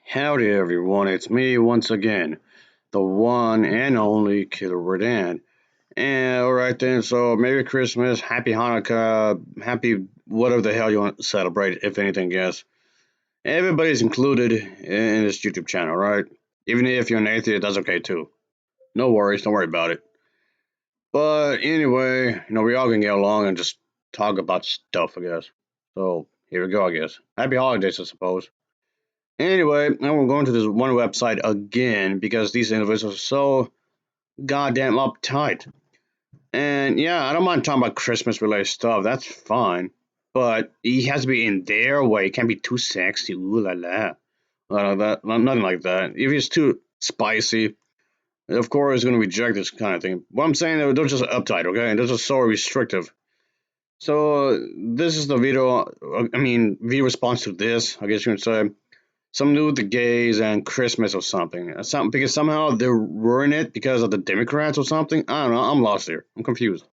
Howdy everyone, it's me once again, the one and only Killer Rodan. And alright then, so Merry Christmas, Happy Hanukkah, Happy whatever the hell you want to celebrate, if anything, yes. Everybody's included in this YouTube channel, right? Even if you're an atheist, that's okay too. No worries, don't worry about it. But anyway, we all can get along and just talk about stuff, I guess. So here we go, I guess. Happy holidays, I suppose. Anyway, now we're going to this one website again because these individuals are so goddamn uptight. And yeah, I don't mind talking about Christmas related stuff. That's fine. But he has to be in their way. He can't be too sexy. Ooh la la. Nothing like that. If he's too spicy, of course, he's going to reject this kind of thing. What I'm saying, they're just uptight, okay? They're just so restrictive. So this is the video. Video response to this, I guess you would say. Something to do with the gays and Christmas or something. Because somehow they ruin it because of the Democrats or something. I don't know. I'm lost here. I'm confused.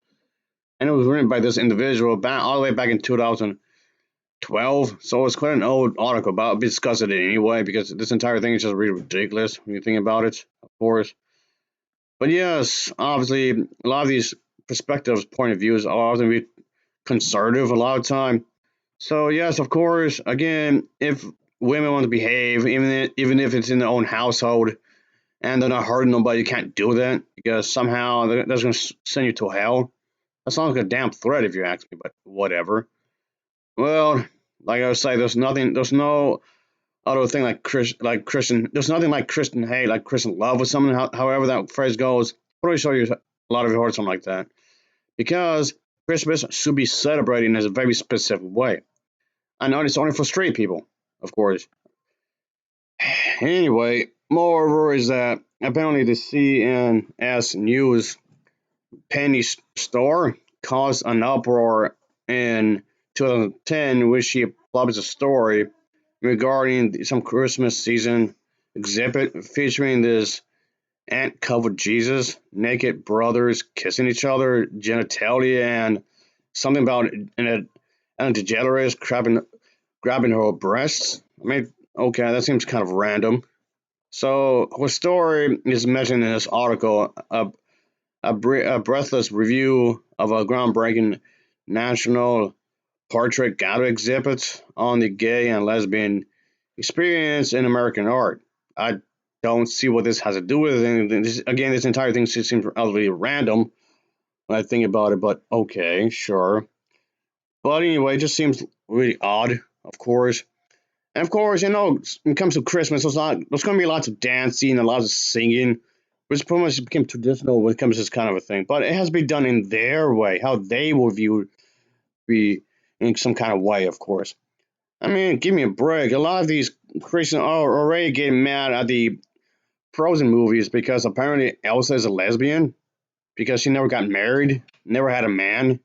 And it was written by this individual all the way back in 2012. So it's quite an old article, but I'll be discussing it anyway because this entire thing is just really ridiculous when you think about it, of course. But yes, obviously, a lot of these perspectives, point of views are often be conservative a lot of time. So yes, of course, again, if women want to behave, even if it's in their own household and they're not hurting nobody, you can't do that because somehow that's going to send you to hell. That sounds like a damn threat if you ask me, but whatever. Well, like I was saying, there's no other thing like Christian, there's nothing like Christian hate, like Christian love or something. However that phrase goes, pretty sure you a lot of you heard something like that because Christmas should be celebrated in a very specific way. I know it's only for straight people, of course. Anyway, moreover is that apparently the CNS News penny store caused an uproar in 2010, which she published a story regarding some Christmas season exhibit featuring this ant-covered Jesus, naked brothers kissing each other, genitalia, and something about an degenerate grabbing her breasts. Okay, that seems kind of random. So, her story is mentioned in this article, a breathless review of a groundbreaking national portrait gallery exhibit on the gay and lesbian experience in American art. I don't see what this has to do with anything. This entire thing seems utterly random when I think about it, but okay, sure. But anyway, it just seems really odd, of course. And of course, when it comes to Christmas, there's going to be lots of dancing and lots of singing, which pretty much became traditional when it comes to this kind of a thing. But it has to be done in their way, how they will view be in some kind of way, of course. Give me a break. A lot of these Christians are already getting mad at the Frozen movies because apparently Elsa is a lesbian because she never got married, never had a man,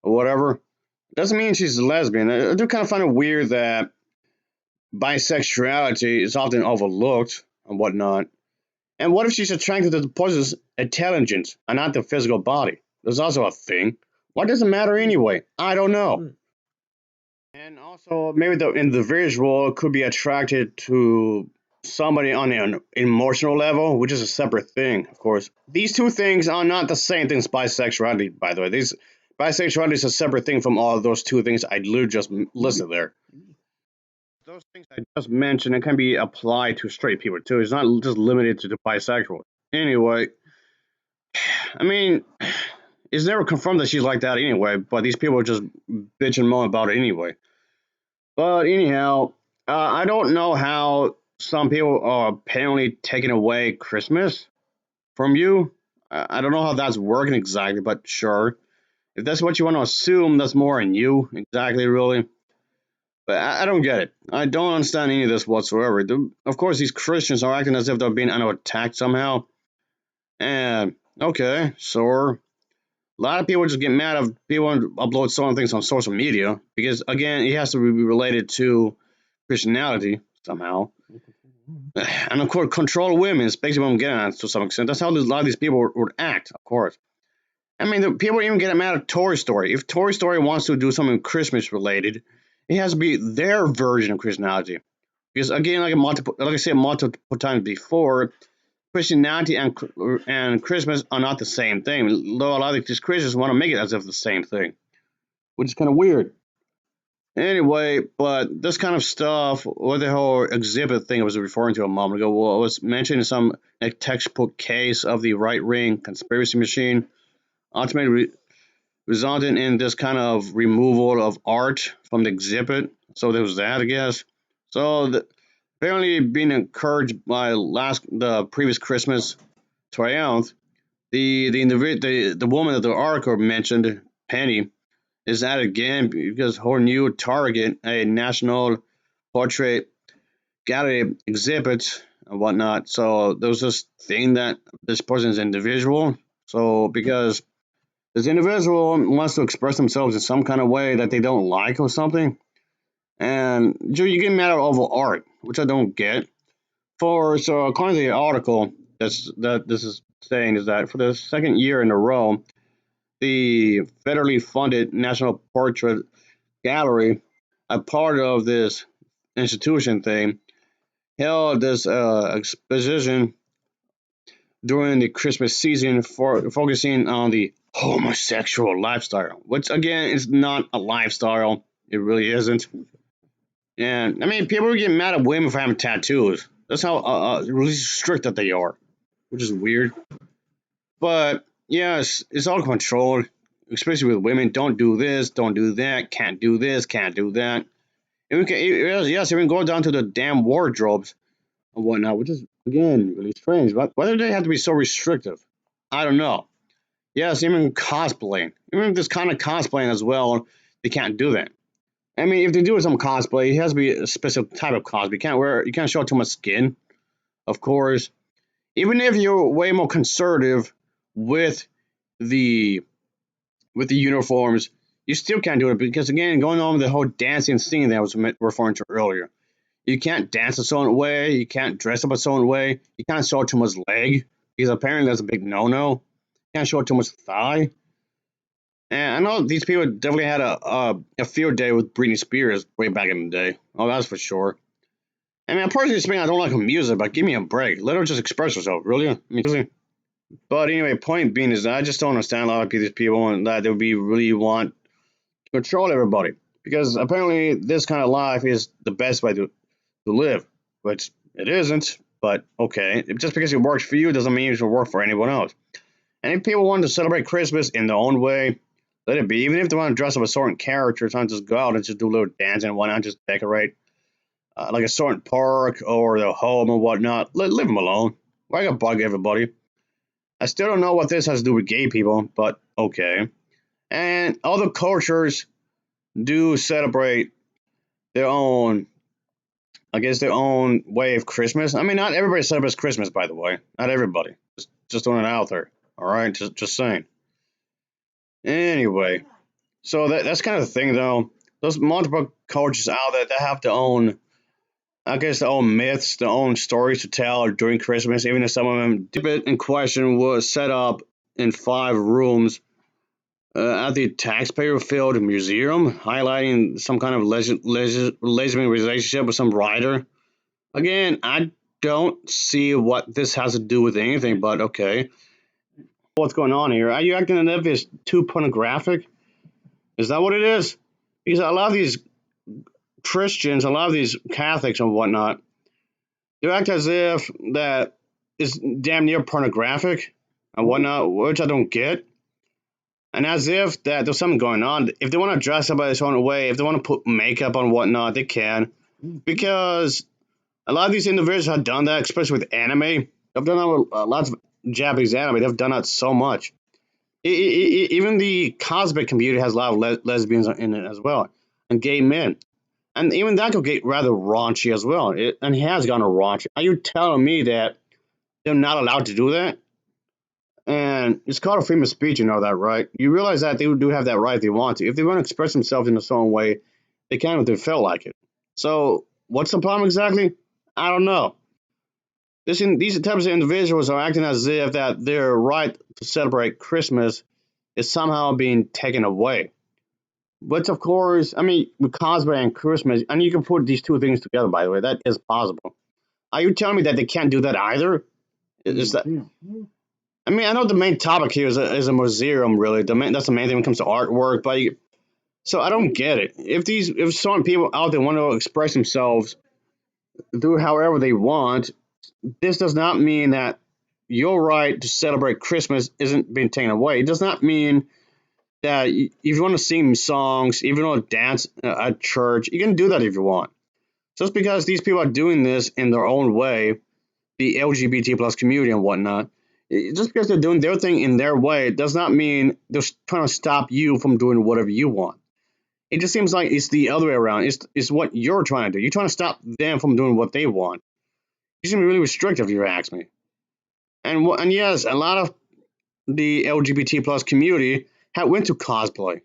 or whatever. Doesn't mean she's a lesbian. I do kind of find it weird that bisexuality is often overlooked and whatnot. And what if she's attracted to the person's intelligence and not the physical body? There's also a thing. Why does it matter anyway? I don't know. And also, maybe the individual could be attracted to somebody on an emotional level, which is a separate thing, of course. These two things are not the same thing as bisexuality, by the way. Bisexuality is a separate thing from all those two things I literally just listed there. Those things I just mentioned, it can be applied to straight people too. It's not just limited to the bisexual. Anyway, I mean, it's never confirmed that she's like that anyway, but these people are just bitching and moan about it anyway. But anyhow, I don't know how some people are apparently taking away Christmas from you. I don't know how that's working exactly, but sure. If that's what you want to assume, that's more in you, exactly, really. But I don't get it. I don't understand any of this whatsoever. Of course, these Christians are acting as if they're being under attack somehow. And, okay, sure. A lot of people just get mad if people upload certain things on social media because, again, it has to be related to Christianity somehow. And of course, control women is basically what I'm getting at to some extent. That's how a lot of these people would act, of course. The people even get mad at Toy Story. If Toy Story wants to do something Christmas related, it has to be their version of Christianity. Because again, like I said multiple times before, Christianity and Christmas are not the same thing. Though a lot of these Christians want to make it as if the same thing, which is kind of weird. Anyway, but this kind of stuff, or the whole exhibit thing I was referring to a moment ago, well, was mentioned in some like, textbook case of the right wing conspiracy machine, ultimately resulting in this kind of removal of art from the exhibit. So there was that, I guess. So apparently, being encouraged by the previous Christmas triumph, the woman that the article mentioned, Penny, is at it again because her new target, a national portrait gallery exhibit and whatnot. So there was this thing that this person is individual. So because this individual wants to express themselves in some kind of way that they don't like or something, and you get mad over art, which I don't get. So according to the article, that this is saying is that for the second year in a row, the federally funded National Portrait Gallery, a part of this institution thing, held this exposition during the Christmas season for focusing on the homosexual lifestyle, which again is not a lifestyle. It really isn't. And I mean, people get mad at women for having tattoos. That's how really strict that they are, which is weird. But yes, it's all controlled, especially with women. Don't do this, don't do that, can't do this, can't do that. And we can, yes, even go down to the damn wardrobes and whatnot, which is again really strange. But why do they have to be so restrictive? I don't know. Yes, even cosplaying, even this kind of cosplaying as well, they can't do that. I mean, if they do some cosplay, it has to be a specific type of cosplay. You can't show too much skin, of course. Even if you're way more conservative with the uniforms, you still can't do it because again, going on with the whole dancing scene that I was referring to earlier, you can't dance a certain way, you can't dress up a certain way, you can't show too much leg because apparently that's a big no-no. You can't show too much thigh. And I know these people definitely had a field day with Britney Spears way back in the day. Oh, that's for sure. I mean, personally speaking, I don't like her music, but give me a break. Let her just express herself, really. I mean, seriously. But anyway, point being is that I just don't understand a lot of these people and that they would be really want to control everybody. Because apparently this kind of life is the best way to live, which it isn't, but okay. Just because it works for you doesn't mean it should work for anyone else. And if people want to celebrate Christmas in their own way, let it be. Even if they want to dress up a certain character, trying to just go out and just do a little dancing and whatnot, just decorate like a certain park or their home or whatnot, leave them alone. Why gotta bug everybody? I still don't know what this has to do with gay people, but okay. And other cultures do celebrate their own, I guess, their own way of Christmas. I mean, not everybody celebrates Christmas, by the way. Not everybody. Just throwing it out there. All right, just saying. Anyway, so that's kind of the thing, though. Those multiple cultures out there that have their own, I guess, their own myths, their own stories to tell during Christmas. Even if some of them, the bit in question was set up in 5 rooms at the taxpayer-filled museum, highlighting some kind of lesbian relationship with some writer. Again, I don't see what this has to do with anything, but okay. What's going on here? Are you acting as if it's too pornographic? Is that what it is? Because a lot of these Christians, a lot of these Catholics and whatnot, they act as if that is damn near pornographic and whatnot, which I don't get. And as if that there's something going on. If they want to dress up a certain way, if they want to put makeup on whatnot, they can. Because a lot of these individuals have done that, especially with anime. They've done that with lots of Japanese anime. They've done that so much. Even the cosmic community has a lot of lesbians in it as well, and gay men. And even that could get rather raunchy as well. And it has gone raunchy. Are you telling me that they're not allowed to do that? And it's called freedom of speech, you know that, right? You realize that they do have that right if they want to. If they want to express themselves in a certain way, they can if they feel like it. So, what's the problem exactly? I don't know. These types of individuals are acting as if that their right to celebrate Christmas is somehow being taken away. But of course, I mean, with cosplay and Christmas, and you can put these two things together. By the way, that is possible. Are you telling me that they can't do that either? Is that? I mean, I know the main topic here is a museum. Really, that's the main thing when it comes to artwork. But so I don't get it. If some people out there want to express themselves, do however they want, this does not mean that your right to celebrate Christmas isn't being taken away. It does not mean that if you want to sing songs, if you want to dance at church, you can do that if you want. Just because these people are doing this in their own way, the LGBT plus community and whatnot, just because they're doing their thing in their way does not mean they're trying to stop you from doing whatever you want. It just seems like it's the other way around. It's what you're trying to do. You're trying to stop them from doing what they want. You seem really restrictive, if you ask me. And yes, a lot of the LGBT plus community had went to cosplay,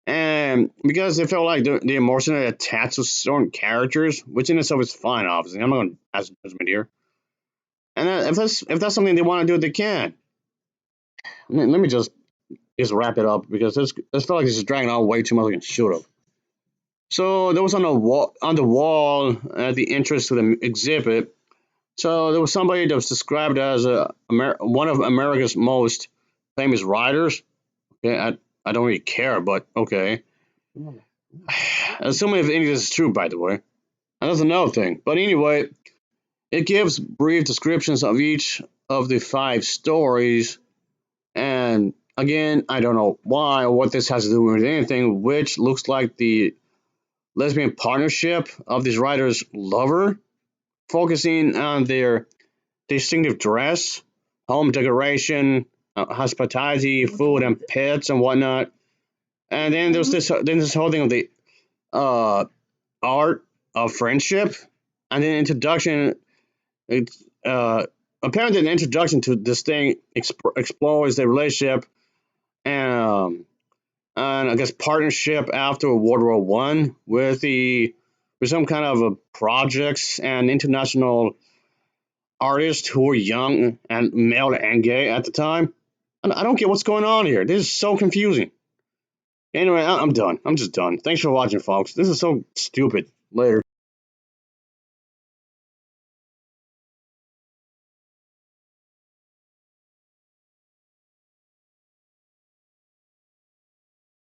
and because they felt like the emotionally attached to certain characters, which in itself is fine. Obviously, I'm not going to pass judgment here. And if that's something they want to do, they can. Let me just wrap it up because this felt like this is dragging on way too much like it should have. So there was on the wall at the entrance to the exhibit. So there was somebody that was described as one of America's most famous writers. Okay, I don't really care, but okay. Assuming if any of this is true, by the way. And that's another thing. But anyway, it gives brief descriptions of each of the five stories. And again, I don't know why or what this has to do with anything, which looks like the lesbian partnership of this writer's lover, focusing on their distinctive dress, home decoration, hospitality, food, and pets and whatnot. And then this whole thing of the uh, art of friendship, and then introduction. It's apparently an introduction to this thing explores the relationship and I guess partnership after World War I with some kind of projects and international artists who were young and male and gay at the time. And I don't get what's going on here. This is so confusing. Anyway, I'm done. I'm just done. Thanks for watching, folks. This is so stupid. Later.